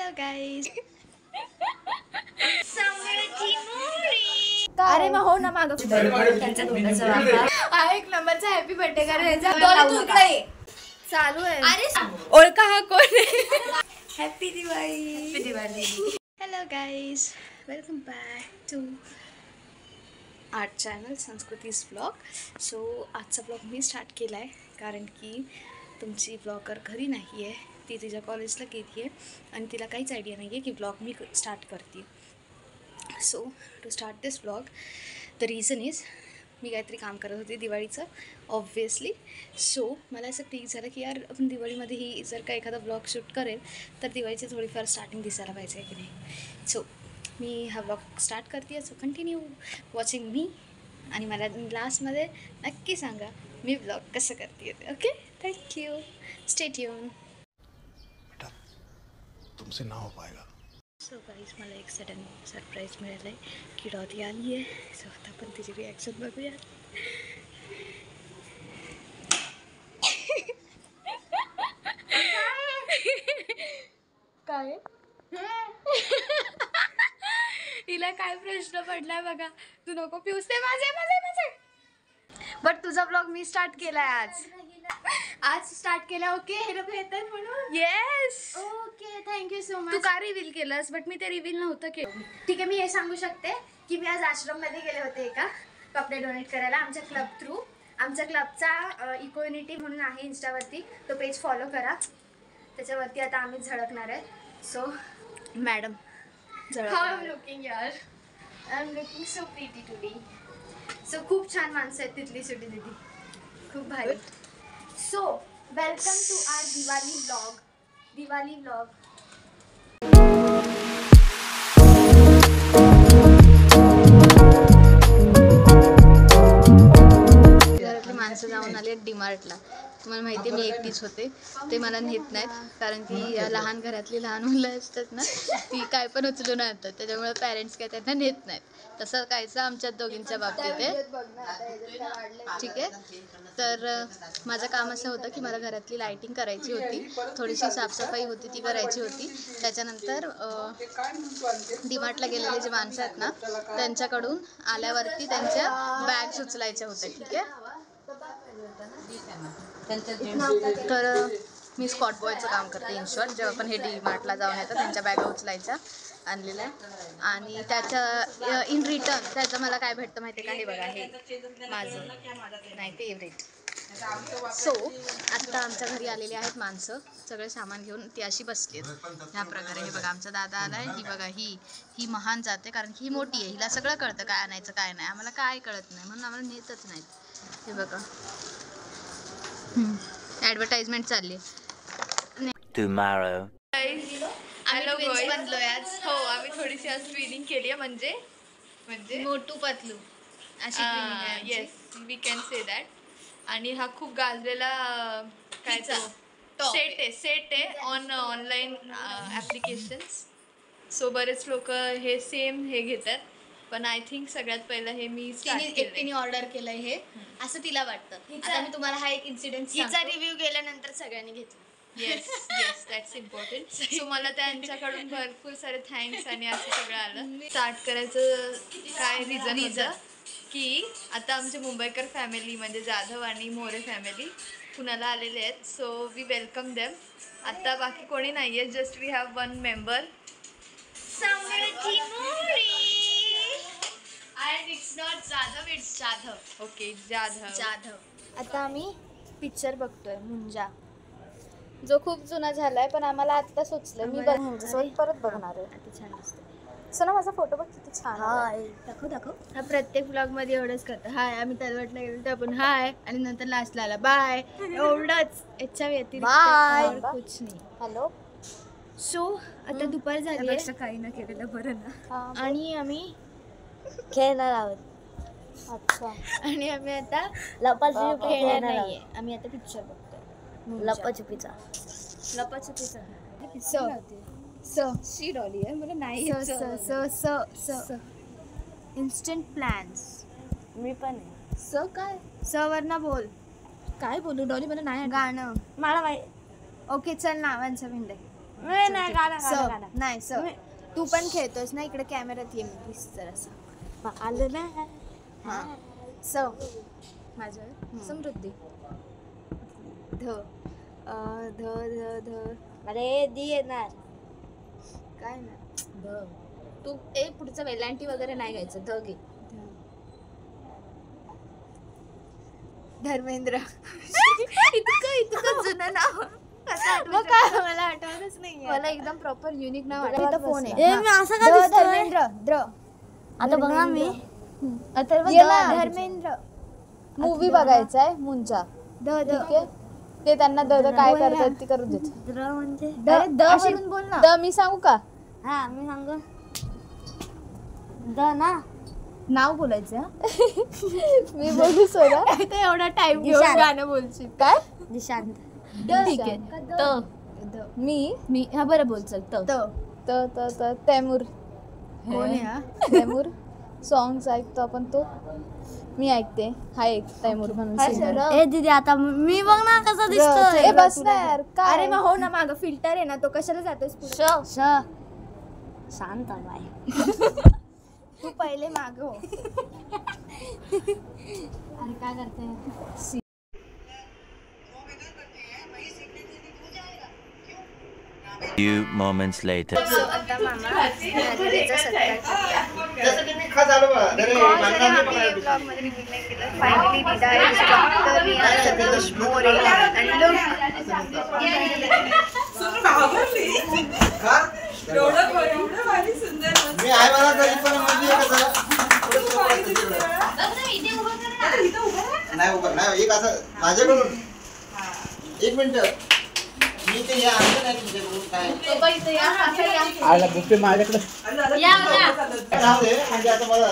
Hello guys. अरे मग हो ना मागं त्यांचा दोघांचा वापर. हा एक नंबरचा हॅपी बर्थडे करायचा चालू आहे. अरे ओळखा हा कोण आहे? Happy Diwali. Hello guys, welcome back to art channel संस्कृतीज ब्लॉग. सो आजचा ब्लॉग मी स्टार्ट केला आहे कारण की तुमची ब्लॉगर घरी नाही आहे, ती तिच्या कॉलेजला गेली आहे आणि तिला काहीच आयडिया नाही आहे की ब्लॉग मी स्टार्ट करते. So to start this blog the reason is मी काहीतरी काम करत होते दिवाळीचं ऑब्व्हियसली. सो मला असं क्लिक झालं की यार आपण दिवाळीमध्येही जर का एखादा ब्लॉग शूट करेल तर दिवाळीची थोडीफार स्टार्टिंग दिसायला पाहिजे की नाही. सो मी हा ब्लॉग स्टार्ट करते आहे. सो कंटिन्यू वॉचिंग मी आणि मला लास्टमध्ये नक्की सांगा मी ब्लॉग कसं करते. Okay, thank you, stay tune. तुमसे ना हो पाएगा. सो गाईज मला एक सडन सरप्राईज मिळालं आहे की डॉली आली आहे. सो आता आपण तिची रिॲक्शन बघूया. काय हिला काय प्रश्न पडलाय बघा. तू नको पिऊस ते माझे बट तुझा ब्लॉग मी स्टार्ट केलाय आज स्टार्ट केला. ओके, हे लोक येतात म्हणून. येस, ओके, थँक्यू सो तू मच. का रिव्हील केलंस? बट मी ते रिव्हील नव्हतं केलं. ठीक आहे, मी हे सांगू शकते की मी आज आश्रममध्ये गेले होते एका कपडे डोनेट करायला आमच्या क्लब थ्रू. आमच्या क्लबचा इकोयुनिटी म्हणून आहे इंस्टावरती, तो पेज फॉलो करा. त्याच्यावरती आता आम्ही झळकणार आहे. So madam how I am looking यार, I am looking so pretty today. So खूप छान माणसं आहेत तिथली सुटी दिदी, खूप भारी. So welcome to our Diwali vlog. घरातली माणसं जाऊन आले डीमार्टला. तुम्हाला माहिती आहे मी एकटीच होते, ते मला नेत नाहीत कारण की लहान घरातली लहान मुलं असतात ना, ती काय पण उचलून आणतात, त्याच्यामुळे पॅरेंट्स काय त्यांना नेत नाहीत. तसं कायचं आमच्या दोघींच्या बाबतीत आहे. ठीक आहे, तर माझं काम असं होतं की मला घरातली लाईटिंग करायची होती, थोडीशी साफसफाई होती ती करायची होती. त्याच्यानंतर डीमार्टला गेलेले जे माणसं आहेत ना त्यांच्याकडून आल्यावरती त्यांच्या बॅग्स उचलायच्या होत्या. ठीक आहे, तर मी स्कॉट बॉयचं काम करते. इन शॉर्ट जेव्हा पण हे डीमार्टला जाऊन येतं त्यांच्या बॅगा उचलायच्या आणलेल्या आहे. आणि त्याच्या इन रिटर्न त्याचं मला काय भेटतं माहिती आहे का? हे बघा, हे माझं नाही फेवरेट. सो आत्ता आमच्या घरी आलेले आहेत माणसं सगळे सामान घेऊन. ती अशी बसली आहेत ह्या प्रकारे. हे बघा आमचा दादा आला आहे. ही बघा ही महान जाते कारण की ही मोठी आहे, हिला सगळं कळतं काय आणायचं काय नाही. आम्हाला काय कळत नाही म्हणून आम्हाला नेतच नाहीत. हे बघा ॲडव्हर्टाइजमेंट चालली आहे. Tomorrow. हॅलो बनलोय आज. हो, आम्ही थोडीशी आज ट्विनिंग केली आहे. म्हणजे मोटू पतलू अशी ट्रेनिंग आहे आमची. Yes, we can say that. आणि हा खूप गाजलेला काय तो सेट आहे ऑनलाईन ॲप्लिकेशन्स. सो बरेच लोक हे सेम हे घेतात, पण आय थिंक सगळ्यात पहिलं हे मी एकटीने ऑर्डर केलंय हे असं तिला वाटतं. आता मी तुम्हाला हा एक इन्सिडेंट हिचा रिव्ह्यू गेल्यानंतर सगळ्यांनी घेतला. Yes that's important. सो मला त्यांच्याकडून भरपूर सारे थँक्स आणि असं सगळं आलं. स्टार्ट करायचं काय रिझन होतं की आता आमचे मुंबईकर फॅमिली म्हणजे जाधव आणि मोरे फॅमिली पुण्याला आलेले आहेत. So we welcome them. आता बाकी कोणी नाही आहे, just we have one member. And it's not Jadhav, it's Jadhav. Okay, Jadhav. आता आम्ही पिक्चर बघतोय मुंजा, जो खूप जुना झालाय पण आम्हाला आता सुचलं. मी परत बघणार आहे. किती छान दिसतं. चला माझा फोटो बघ किती छान आहे. दाखव. हा प्रत्येक व्लॉग मध्ये एवढंच करतो. हाय, आम्ही तलवटला गेलो तर आपण हाय आणि नंतर लास्टला आला बाय, एवढंच. याच्या व्यतिरिक्त कुछ नाही. हॅलो. सो आता दुपार झाली आहे, काही ना केलेलं बरं ना. आणि आम्ही खेळणार आहोत. अच्छा, आणि आम्ही आता लपाछुपी खेळणार नाहीये, आम्ही आता पिक्चर बघतोय. लपाछुपीचा. शी डॉली आहे मला नाही. Instant plans. मी पण आहे. काय वरना बोल. काय बोलू डॉली, मला नाही गाणं मला माहिती. ओके चल ना 1 सेकंड. नाही स तू पण खेळतोस ना इकडे कॅमेऱ्यात ये प्लीज जरासा आलं ना. हा स माझ्यावर समृद्धी ध ध ध ध अरे दी येणार. काय ना ध तू पुढचं वेलांटी वगैरे नाही घ्यायचं ध घे धर्मेंद्र इतकं जुनं नाव मग काय मला आठवतच नाही मला एकदम प्रॉपर युनिक नाव आठवतं फोन आहे मी असं का दिसतोय? धर्मेंद्र द्र आता बघा मी अथर्व धर्मेंद्र मूवी बघायचा आहे मुंजा. ध ध ठीक आहे ते त्यांना द काय करतात ते करू देत. द्र म्हणजे अरे द म्हणून बोल ना द मी सांगू का? हा मी सांगू द ना. नाव बोलायचं मी बोलू सोडा. एवढा टाइम घेऊन दिशांत. गाणं बोलशील काय दिशांत. ठीक आहे त मी हा बरं बोल चल त त त त तैमूर. कोण आहे हा तैमूर सॉंग्स ऐकतो आपण तो मी ऐकते. हा एक तैमूर म्हणून singer. ए दीदी आता मी बघ ना कसा दिसतोय. ए बस ना यार काय अरे मग हो ना मागं फिल्टर आहे ना तो कशाला जातोस पुढे शांत बाय. तू पहिले माग हो अरे काय करते Few moments later. आता मामा नंदिनीचा सत्कार ब्लॉग मध्ये रिव्हील नाही केलं finally Nida is doctor Riya Satish More आणि मी आहे मला तरी पण म्हणजे नाही उभं नाही एक असं माझ्याकडून एक मिनिट मी ते या आणलं नाही तुमच्याकडून काय आला बुफे माझ्याकडे राहू दे म्हणजे आता मला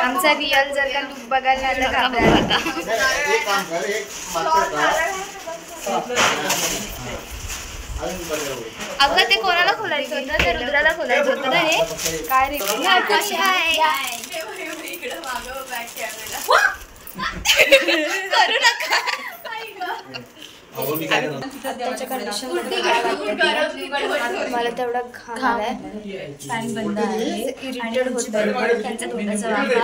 आमचा रिअल जर का लुक बघायला आलं का आपल्याला एक काम कर एक मागचं अगं ते कोणाला खोलायचं होतं ते रुद्राला खोलायचं होतं ना हे काय रे कशी आहे करू नका त्याच्या कंडिशन मला तेवढा घाम आलाय फॅन बंद आहे इरिटेड होत आहे त्यांच्या तोंडाचा वापर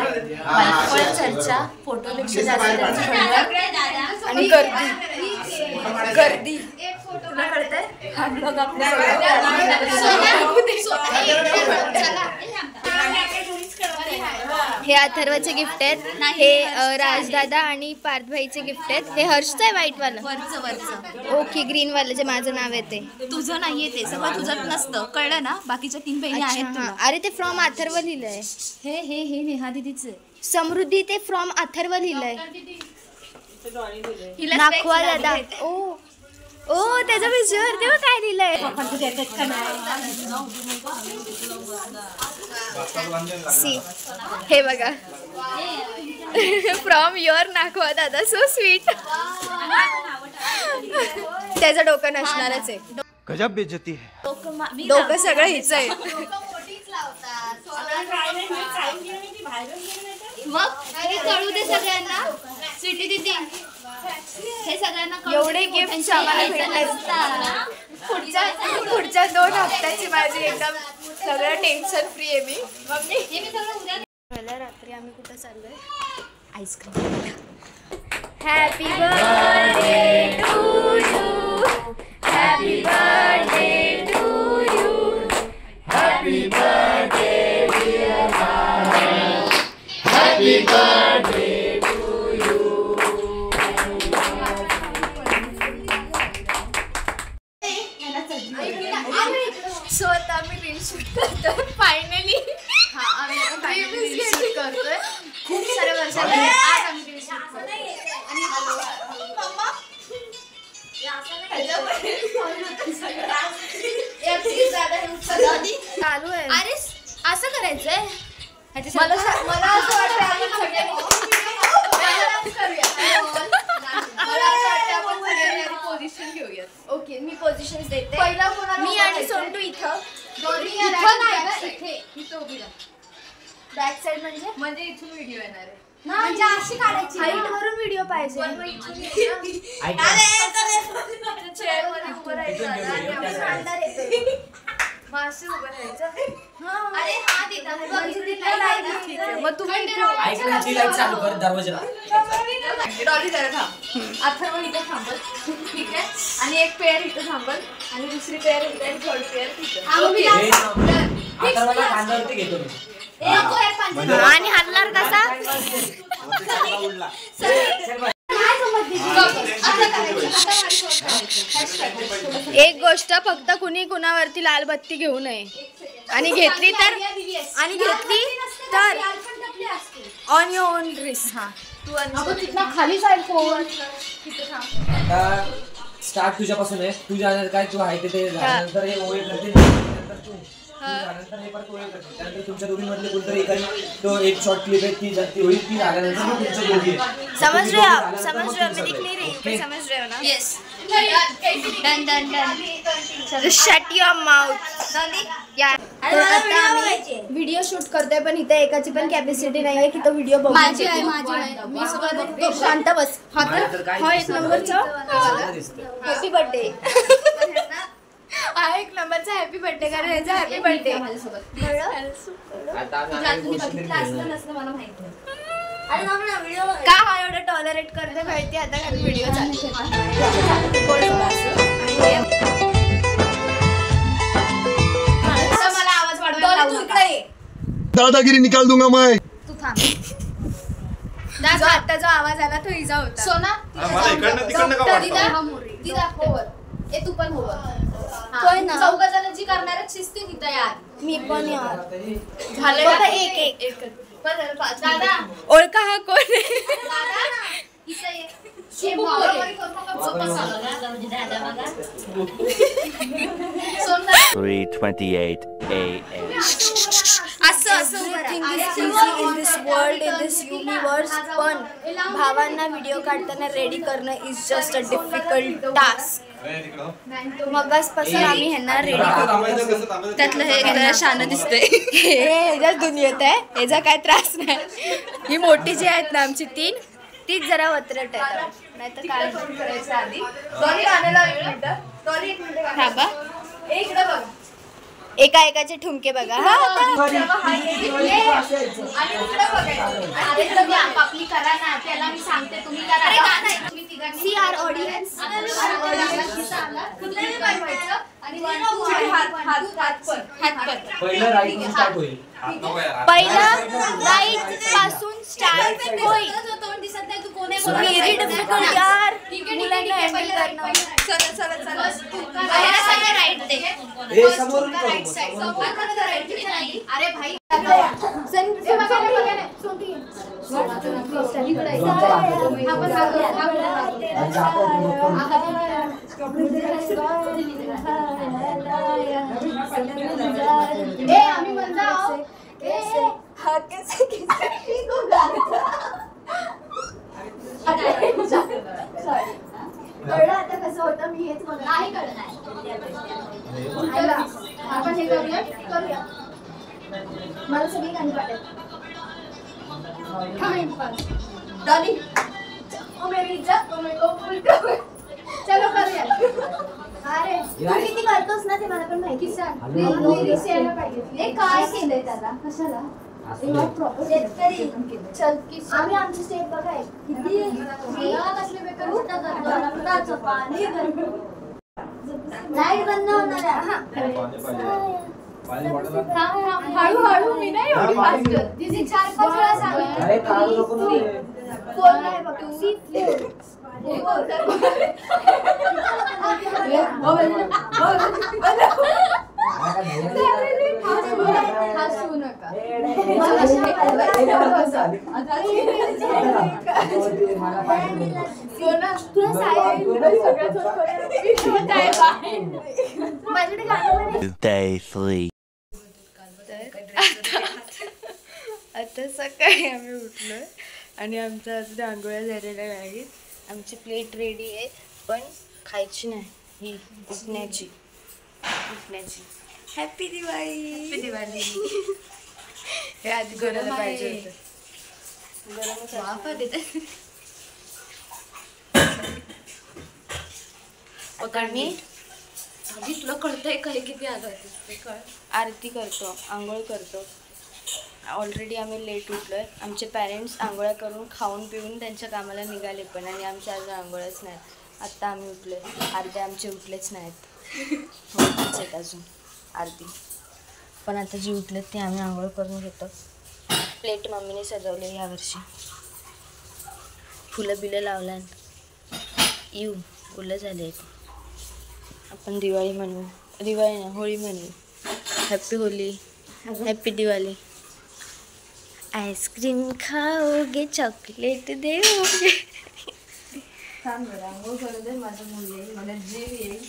वायफळ चर्चा फोटोपेक्षा जास्त त्यांचं म्हणणं आणि गर्दी तुला कळतंय हा ब्लॉग हे अथर्वचे गिफ्ट आहेत हे राजदादा आणि पार्थभाईचे गिफ्ट आहेत हे हर्षचं आहे व्हाईटवालं वरचं ओके ग्रीन वालं जे माझं नाव आहे ते तुझं नाहीये ते सगळं तुझं नसतं कळलं ना बाकीच्या 3 बहिणी आहेत अच्छा, तुला. हा. अरे ते फ्रॉम अथर्व लिहिलंय हे नेहा दीदीचे समृद्धी ते फ्रॉम अथर्व लिहिलंय हिला नाखवा specs दादा लागलेत. ओ त्याचा विषयावर तेव्हा काय लिहिलंय सी हे बघा फ्रॉम युअर नाखवा दादा सो स्वीट त्याचं डोकं नसणारच आहे गजब बेइज्जती है. डोकं सगळं हिच आहे मग हे कळू दे सगळ्यांना स्वीटी दीदी हे सगळ्यांना कळू एवढे दे, गिफ्ट मोठ्यांची आम्हाला घ्यायचं भेटले नसतं. पुढच्या 2 हप्त्याची माझी एकदम सगळं टेन्शन फ्री आहे मी हे मी सगळं उद्या मला रात्री आम्ही कुठं चाललोय ice cream happy birthday to you happy birthday to you happy birthday dear happy birthday so आता आम्ही रील शूट करतो फायनली करतोय खूप साऱ्या वर्षांनी आज आम्ही रील शूट करतोय चालू आहे अरे असं करायचंय मला असं वाटतं आपण पोझिशन घेऊयात ओके मी पोझिशन देते पहिला कोणाला मी आणि सोंटू इथं इथं नाही का इथे इथं उभी राहा बॅक साइड म्हणजे म्हणजे इथून व्हिडिओ येणार आहे म्हणजे अशी काढायची हाईट वरून व्हिडिओ पाहिजे. मग तुम्ही डॉली जरा थांब. अथर्व इथे थांबल, ठीक आहे. आणि एक पेअर इथे थांबल आणि दुसरी पेअर इथे आणि थर्ड पेअर तिथे. आणि हल्लार कसा एक गोष्ट फक्त कुणी कुणावरती लाल बत्ती घेऊ नये आणि घेतली तर ऑन युअर ओन रिस्क. खाली जाईल फोन. स्टार्ट तुझ्यापासून आहे. तू जाणार काय तू आहे ते झाल्यानंतर हे ओळे करते, नंतर तू झाल्यानंतर हे परत ओळे करते. त्यानंतर तुमच्या दोघींमधले कोणतरी एकाने तो एक शॉर्ट क्लिप आहे ती जर ती होईल ती झाल्यानंतर मग तुमच्या दोघी समझ रहे हो आप? समझ रहे हो? मैं दिख नहीं रही पर समझ रहे हो ना? Yes. Done done done. Just shut your mouth. आता आम्ही व्हिडिओ शूट करतोय पण इथे एकाची पण कॅपॅसिटी नाहीये की तो व्हिडिओ बघू. माझी आहे मी सगळं बघतो. शांत बस. हा एक नंबरचा हॅपी बर्थडे. हा एक नंबरचा हॅपी बर्थडे कारण याचा हॅपी बर्थडे. का हा एवढं टॉलरेट करते माहिती आता कारण व्हिडिओ मला आवाज वाढवायला दादागिरी निकाल दूंगा मैं. तू थांब. जो आता जो आवाज आला तो इजा होता. सोना ए तू पण होय ना. चौघ जण जी करणार शिस्ती तिथं यार. मी पण यार झालं एक दादा ओळखा हा कोण आहे? इथं ये. सोना 3:28 a.m. असं in this world in this universe पण भावांना व्हिडिओ काढताना रेडी करणं is just a difficult task. मगासपासून आम्ही ह्यांना रेडी करतो. त्यातलं हे जरा शान दिसतंय. ह्याच्या दुनियेत आहे ह्याचा काय त्रास नाही. ही मोठी जी आहेत ना आमची तीच जरा वत्रट आहे नाही तर काय करायचं आधी. डॉली गाण्याला एक मिनिटं. डॉली एक मिनिटं गाणं. थांबा. इकडे बघ. एका एकाचे ठुमके बघा. हा आपली करा ना त्याला मी सांगते तुम्ही करा. सी आर ऑडियन्स पहिलं राईट स्टार्ट होईल. पहिलं राईट पासून स्टार्ट होईल. तोंड दिसत नाही तू कोण व्हेरी डिफिकल्ट यार. मुलांना हँडल करणं. चला राईट दे. हे समोरून करू, समोरून करू. अरे भाई आम्ही म्हणतो आता कसं होतं मी हेच नाही कळणार. आपण हे करूया मला सगळी गाणी पाठव. डॉली चलो करूया. अरे तू किती करतोस ना ते मला पण माहिती सांग. लिरिक्स यायला पाहिजे. काय केलंय त्याला कशाला चल आम्ही आमची स्टेप बघाय किती कसले बेकार लाईट बंद होणार आहे. हळूहळू मी नाही तिची 4-5 वेळा सांगितलं फोन नाही बघ हसू नका. Day 3. आता सकाळी आम्ही उठलो आणि आमचं अजून आंघोळ्या झालेल्या नाहीत. आमची प्लेट रेडी आहे पण खायची नाही. ही उठण्याची हॅपी दिवाळी. दिवाळी. हे आधी करायला पाहिजे होतं. गरमच वाफा देते. मी आधी तुला कळतंय काय किती आजार ते कळ. आरती करतो, आंघोळ करतो. ऑलरेडी आम्ही लेट उठलोय. आमचे पॅरेंट्स आंघोळ्या करून खाऊन पिऊन त्यांच्या कामाला निघाले पण, आणि आमच्या अजून आंघोळच नाहीत. आत्ता आम्ही उठलोय, अर्धे आमचे उठलेच नाहीत. होतच आहेत अजून आरती. पण आता जी उठलेत ते आम्ही आंघोळ करून घेतो. प्लेट मम्मीने सजवले यावर्षी, फुलं बिलं लावल्यान. फुलं झाले आहेत. आपण दिवाळी म्हणू, दिवाळी नाही होळी म्हणू. Happy Holy, happy Diwali. Ice cream खाओगे, चॉकलेट देओगे. छान बरं आंघोळ करू दे, माझं मुलं येईल, मला जीव येईल.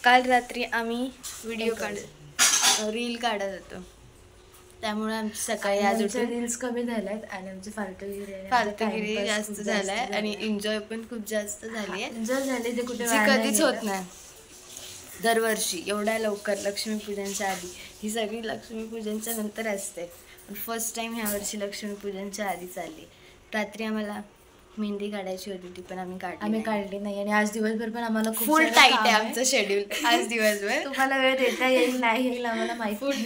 काल रात्री आम्ही व्हिडिओ रील काढत होतो, त्यामुळे आमची सकाळी आज उठून रील्स कमी झाल्यात आणि आमचे फालतूगिरी जास्त झालाय आणि एन्जॉय पण खूप जास्त झाली आहे. एन्जॉय झाले ते कुठे जी कधीच होत नाही दरवर्षी एवढ्या लवकर लक्ष्मीपूजनच्या आधी. ही सगळी लक्ष्मीपूजनच्या नंतर असते, पण फर्स्ट टाइम ह्या वर्षी लक्ष्मीपूजनच्या आधीच आली. रात्री आम्हाला मेहंदी काढायची होती, ती पण आम्ही काढली नाही. आणि आज दिवसभर पण आम्हाला फुल टाईट आहे आमचं शेड्यूल. आज दिवसभर तुम्हाला वेळ देता येईल नाही येईल आम्हाला माहिती.